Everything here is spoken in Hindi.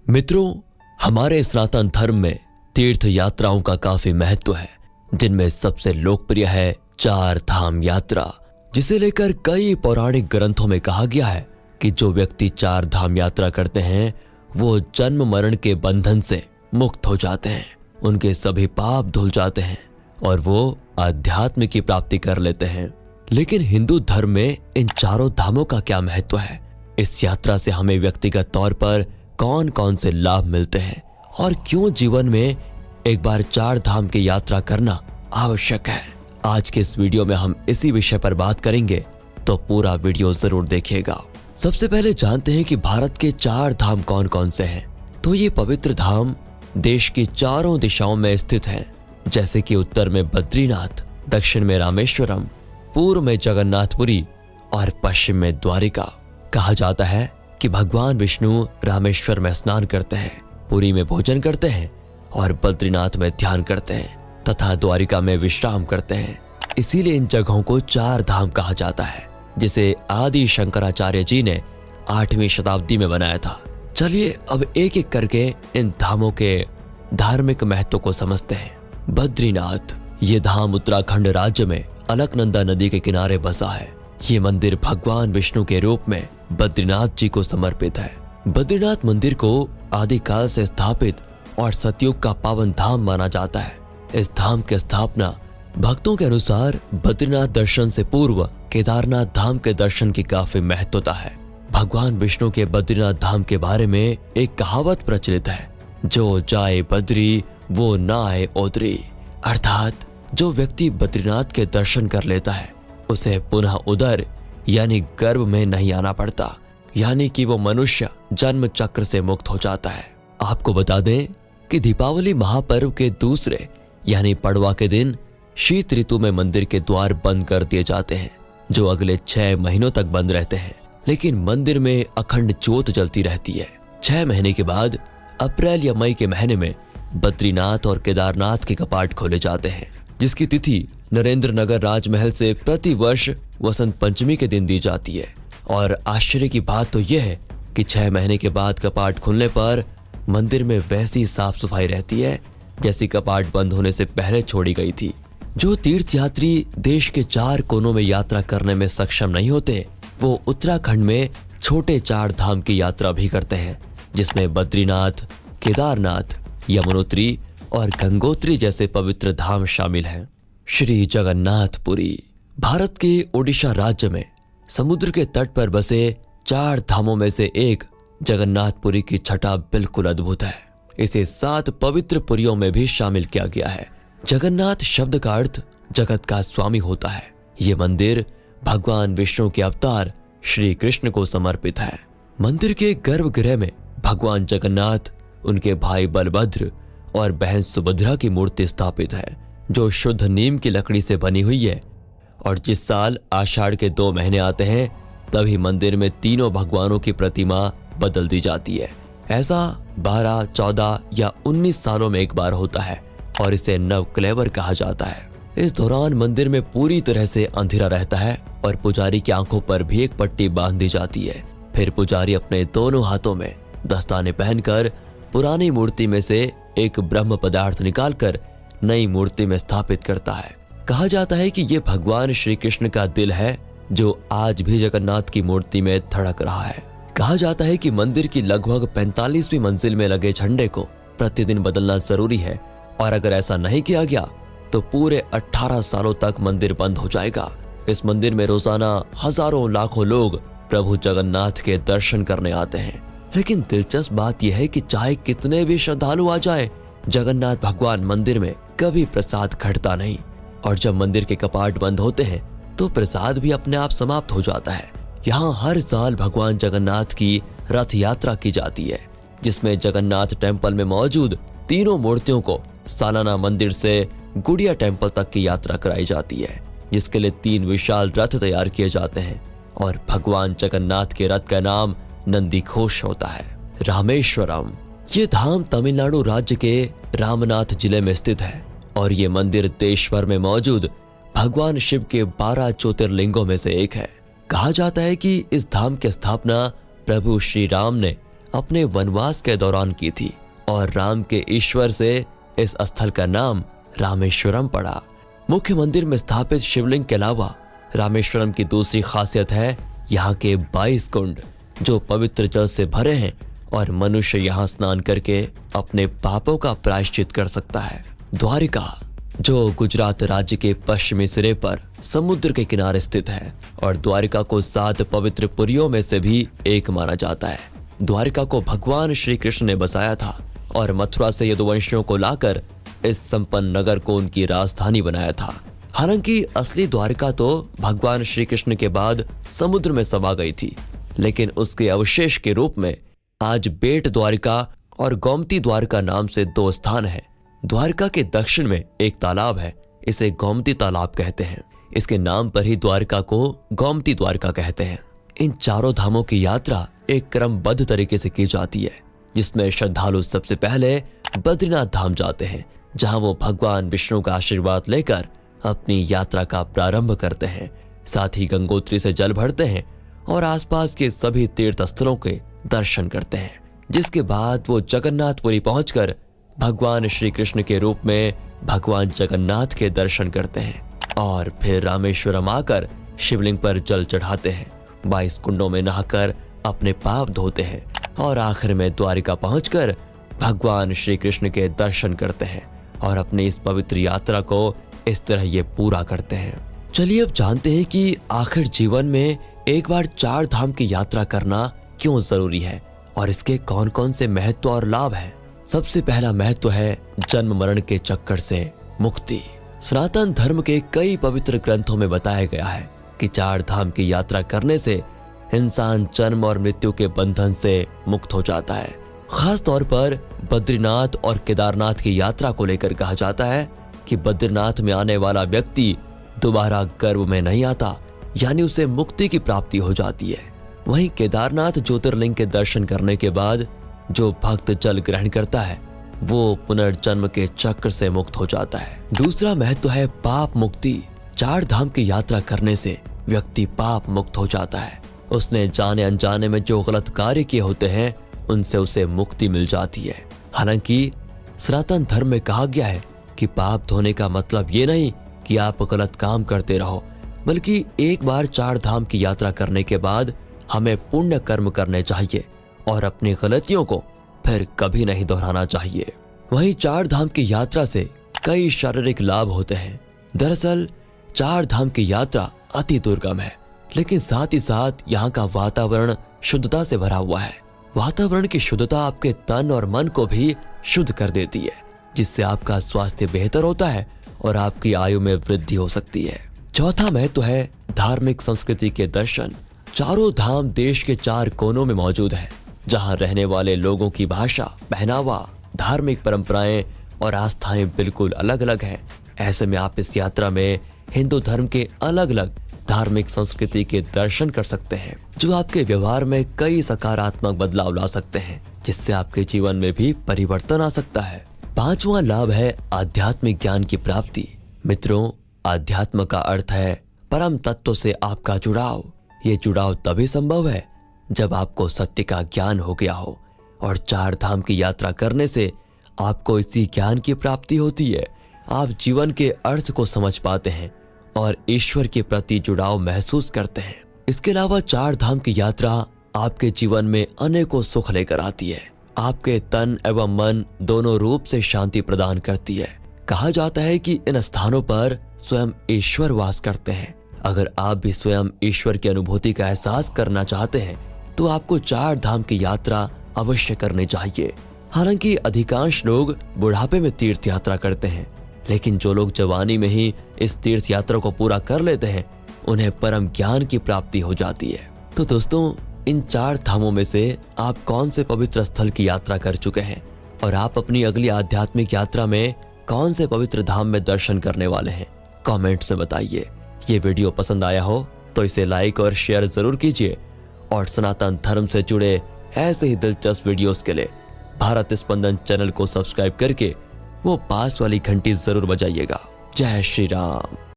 मित्रों, हमारे सनातन धर्म में तीर्थ यात्राओं का काफी महत्व है, जिनमें सबसे लोकप्रिय है चार धाम यात्रा, जिसे लेकर कई पौराणिक ग्रंथों में कहा गया है कि जो व्यक्ति चार धाम यात्रा करते हैं वो जन्म मरण के बंधन से मुक्त हो जाते हैं, उनके सभी पाप धुल जाते हैं और वो आध्यात्म की प्राप्ति कर लेते हैं। लेकिन हिंदू धर्म में इन चारों धामों का क्या महत्व है? इस यात्रा से हमें व्यक्तिगत तौर पर कौन कौन से लाभ मिलते हैं और क्यों जीवन में एक बार चार धाम की यात्रा करना आवश्यक है? आज के इस वीडियो में हम इसी विषय पर बात करेंगे, तो पूरा वीडियो जरूर देखिएगा। सबसे पहले जानते हैं कि भारत के चार धाम कौन कौन से हैं। तो ये पवित्र धाम देश की चारों दिशाओं में स्थित हैं, जैसे कि उत्तर में बद्रीनाथ, दक्षिण में रामेश्वरम, पूर्व में जगन्नाथपुरी और पश्चिम में द्वारिका। कहा जाता है कि भगवान विष्णु रामेश्वर में स्नान करते हैं, पुरी में भोजन करते हैं और बद्रीनाथ में ध्यान करते हैं तथा द्वारिका में विश्राम करते हैं। इसीलिए इन जगहों को चार धाम कहा जाता है, जिसे आदि शंकराचार्य जी ने 8वीं शताब्दी में बनाया था। चलिए अब एक एक करके इन धामों के धार्मिक महत्व को समझते हैं। बद्रीनाथ, ये धाम उत्तराखंड राज्य में अलकनंदा नदी के किनारे बसा है। ये मंदिर भगवान विष्णु के रूप में बद्रीनाथ जी को समर्पित है। बद्रीनाथ मंदिर को आदिकाल से स्थापित और सतयुग का पावन धाम माना जाता है। इस धाम की स्थापना भक्तों के अनुसार बद्रीनाथ दर्शन से पूर्व केदारनाथ धाम के दर्शन की काफी महत्वता है। भगवान विष्णु के बद्रीनाथ धाम के बारे में एक कहावत प्रचलित है, जो जाए बद्री वो ना आए ओदरी। अर्थात जो व्यक्ति बद्रीनाथ के दर्शन कर लेता है उसे पुनः उदर यानी गर्भ में नहीं आना पड़ता, यानी कि वो मनुष्य जन्म चक्र से मुक्त हो जाता है। आपको बता दें कि दीपावली महापर्व के दूसरे यानी पड़वा के दिन शीत ऋतु में मंदिर के द्वार बंद कर दिए जाते हैं, जो अगले 6 महीनों तक बंद रहते हैं। लेकिन मंदिर में अखंड ज्योत जलती रहती है। 6 महीने के बाद अप्रैल या मई के महीने में बद्रीनाथ और केदारनाथ के कपाट खोले जाते हैं, जिसकी तिथि नरेंद्र नगर राजमहल से प्रति वर्ष वसंत पंचमी के दिन दी जाती है। और आश्चर्य की बात तो यह है कि 6 महीने के बाद कपाट खुलने पर मंदिर में वैसी साफ सफाई रहती है जैसी कपाट बंद होने से पहले छोड़ी गई थी। जो तीर्थयात्री देश के 4 कोनों में यात्रा करने में सक्षम नहीं होते, वो उत्तराखंड में छोटे 4 धाम की यात्रा भी करते हैं, जिसमें बद्रीनाथ, केदारनाथ, यमुनोत्री और गंगोत्री जैसे पवित्र धाम शामिल हैं। श्री जगन्नाथपुरी भारत के ओडिशा राज्य में समुद्र के तट पर बसे 4 धामों में से एक जगन्नाथपुरी की छटा बिल्कुल अद्भुत है। इसे 7 पवित्र पुरियों में भी शामिल किया गया है। जगन्नाथ शब्द का अर्थ जगत का स्वामी होता है। ये मंदिर भगवान विष्णु के अवतार श्री कृष्ण को समर्पित है। मंदिर के गर्भगृह में भगवान जगन्नाथ, उनके भाई बलभद्र और बहन सुभद्रा की मूर्ति स्थापित है, जो शुद्ध नीम की लकड़ी से बनी हुई है। और जिस साल आषाढ़ के 2 महीने आते हैं तभी मंदिर में तीनों भगवानों की प्रतिमा बदल दी जाती है। ऐसा 12, 14 या 19 सालों में एक बार होता है और इसे नवक्लेवर कहा जाता है। इस दौरान मंदिर में पूरी तरह से अंधेरा रहता है और पुजारी की आंखों पर भी एक पट्टी बांध दी जाती है। फिर पुजारी अपने दोनों हाथों में दस्ताने पहनकर पुरानी मूर्ति में से एक ब्रह्म पदार्थ निकालकर नई मूर्ति में स्थापित करता है। कहा जाता है कि ये भगवान श्री कृष्ण का दिल है, जो आज भी जगन्नाथ की मूर्ति में धड़क रहा है। कहा जाता है कि मंदिर की लगभग 45वीं मंजिल में लगे झंडे को प्रतिदिन बदलना जरूरी है, और अगर ऐसा नहीं किया गया तो पूरे 18 सालों तक मंदिर बंद हो जाएगा। इस मंदिर में रोजाना हजारों लाखों लोग प्रभु जगन्नाथ के दर्शन करने आते हैं। लेकिन दिलचस्प बात यह है कि चाहे कितने भी श्रद्धालु आ जाए, जगन्नाथ भगवान मंदिर में कभी प्रसाद घटता नहीं। और जब मंदिर के कपाट बंद होते हैं तो प्रसाद भी अपने आप समाप्त हो जाता है। यहाँ हर साल भगवान जगन्नाथ की रथ यात्रा की जाती है, जिसमें जगन्नाथ टेम्पल में मौजूद तीनों मूर्तियों को सालाना मंदिर से गुड़िया टेम्पल तक की यात्रा कराई जाती है, जिसके लिए 3 विशाल रथ तैयार किए जाते हैं और भगवान जगन्नाथ के रथ का नाम नंदी घोष होता है। रामेश्वरम, ये धाम तमिलनाडु राज्य के रामनाथ जिले में स्थित है और ये मंदिर देश भर में मौजूद भगवान शिव के 12 ज्योतिर्लिंगों में से एक है। कहा जाता है कि इस धाम की स्थापना प्रभु श्री राम ने अपने वनवास के दौरान की थी और राम के ईश्वर से इस स्थल का नाम रामेश्वरम पड़ा। मुख्य मंदिर में स्थापित शिवलिंग के अलावा रामेश्वरम की दूसरी खासियत है यहाँ के 22 कुंड जो पवित्र जल से भरे हैं और मनुष्य यहाँ स्नान करके अपने पापों का प्रायश्चित कर सकता है। द्वारिका जो गुजरात राज्य के पश्चिमी सिरे पर समुद्र के किनारे स्थित है और द्वारिका को 7 पवित्र पुरियों में से भी एक माना जाता है। द्वारिका को भगवान श्री कृष्ण ने बसाया था और मथुरा से यदुवंशियों को लाकर इस संपन्न नगर को उनकी राजधानी बनाया था। हालांकि असली द्वारिका तो भगवान श्री कृष्ण के बाद समुद्र में समा गई थी, लेकिन उसके अवशेष के रूप में आज बेट द्वारिका और गोमती द्वारिका नाम से 2 स्थान है। द्वारिका के दक्षिण में एक तालाब है, इसे गोमती तालाब कहते हैं। इसके नाम पर ही द्वारिका को गोमती द्वारिका कहते हैं। इन चारों धामों की यात्रा एक क्रमबद्ध तरीके से की जाती है, जिसमें श्रद्धालु सबसे पहले बद्रीनाथ धाम जाते हैं, जहां वो भगवान विष्णु का आशीर्वाद लेकर अपनी यात्रा का प्रारंभ करते हैं। साथ ही गंगोत्री से जल भरते हैं और आसपास के सभी तीर्थ स्थलों के दर्शन करते हैं, जिसके बाद वो जगन्नाथपुरी पहुंचकर भगवान श्री कृष्ण के रूप में भगवान जगन्नाथ के दर्शन करते हैं और फिर रामेश्वरम आकर शिवलिंग पर जल चढ़ाते हैं, 22 कुंडों में नहाकर अपने पाप धोते हैं और आखिर में द्वारिका पहुंचकर भगवान श्री कृष्ण के दर्शन करते हैं और अपनी इस पवित्र यात्रा को इस तरह ये पूरा करते हैं। चलिए अब जानते हैं कि आखिर जीवन में एक बार 4 धाम की यात्रा करना क्यों जरूरी है और इसके कौन कौन से महत्व और लाभ हैं। सबसे पहला महत्व है जन्म मरण के चक्कर से मुक्ति। सनातन धर्म के कई पवित्र ग्रंथों में बताया गया है कि 4 धाम की यात्रा करने से इंसान जन्म और मृत्यु के बंधन से मुक्त हो जाता है। खास तौर पर बद्रीनाथ और केदारनाथ की यात्रा को लेकर कहा जाता है कि बद्रीनाथ में आने वाला व्यक्ति दोबारा गर्भ में नहीं आता, यानी उसे मुक्ति की प्राप्ति हो जाती है। वहीं केदारनाथ ज्योतिर्लिंग के दर्शन करने के बाद जो भक्त जल ग्रहण करता है वो पुनर्जन्म के चक्र से मुक्त हो जाता है। दूसरा महत्व है पाप मुक्ति। 4 धाम की यात्रा करने से व्यक्ति पाप मुक्त हो जाता है। उसने जाने अनजाने में जो गलत कार्य किए होते हैं उनसे उसे मुक्ति मिल जाती है। हालांकि सनातन धर्म में कहा गया है कि पाप धोने का मतलब ये नहीं कि आप गलत काम करते रहो, बल्कि एक बार 4 धाम की यात्रा करने के बाद हमें पुण्य कर्म करने चाहिए और अपनी गलतियों को फिर कभी नहीं दोहराना चाहिए। वहीं 4 धाम की यात्रा से कई शारीरिक लाभ होते हैं। दरअसल 4 धाम की यात्रा अति दुर्गम है, लेकिन साथ ही साथ यहाँ का वातावरण शुद्धता से भरा हुआ है। वातावरण की शुद्धता आपके तन और मन को भी शुद्ध कर देती है, जिससे आपका स्वास्थ्य बेहतर होता है और आपकी आयु में वृद्धि हो सकती है। चौथा महत्व है धार्मिक संस्कृति के दर्शन। चारों धाम देश के 4 कोनों में मौजूद है, जहां रहने वाले लोगों की भाषा, पहनावा, धार्मिक परंपराएं और आस्थाएं बिल्कुल अलग अलग हैं। ऐसे में आप इस यात्रा में हिंदू धर्म के अलग अलग धार्मिक संस्कृति के दर्शन कर सकते हैं, जो आपके व्यवहार में कई सकारात्मक बदलाव ला सकते हैं, जिससे आपके जीवन में भी परिवर्तन आ सकता है। 5वां लाभ है आध्यात्मिक ज्ञान की प्राप्ति। मित्रों, आध्यात्म का अर्थ है परम तत्व से आपका जुड़ाव। ये जुड़ाव तभी संभव है जब आपको सत्य का ज्ञान हो गया हो, और 4 धाम की यात्रा करने से आपको इसी ज्ञान की प्राप्ति होती है। आप जीवन के अर्थ को समझ पाते हैं और ईश्वर के प्रति जुड़ाव महसूस करते हैं। इसके अलावा 4 धाम की यात्रा आपके जीवन में अनेकों सुख लेकर आती है। आपके तन एवं मन दोनों रूप से शांति प्रदान करती है। कहा जाता है कि इन स्थानों पर स्वयं ईश्वर वास करते हैं। अगर आप भी स्वयं ईश्वर की अनुभूति का एहसास करना चाहते हैं तो आपको 4 धाम की यात्रा अवश्य करनी चाहिए। हालांकि अधिकांश लोग बुढ़ापे में तीर्थ यात्रा करते हैं, लेकिन जो लोग जवानी में ही इस तीर्थ यात्रा को पूरा कर लेते हैं उन्हें परम ज्ञान की प्राप्ति हो जाती है। तो दोस्तों, इन 4 धामों में से आप कौन से पवित्र स्थल की यात्रा कर चुके हैं और आप अपनी अगली आध्यात्मिक यात्रा में कौन से पवित्र धाम में दर्शन करने वाले हैं? कमेंट्स में बताइए। ये वीडियो पसंद आया हो तो इसे लाइक और शेयर जरूर कीजिए, और सनातन धर्म से जुड़े ऐसे ही दिलचस्प वीडियोस के लिए भारत स्पंदन चैनल को सब्सक्राइब करके वो पास वाली घंटी जरूर बजाइएगा। जय श्री राम।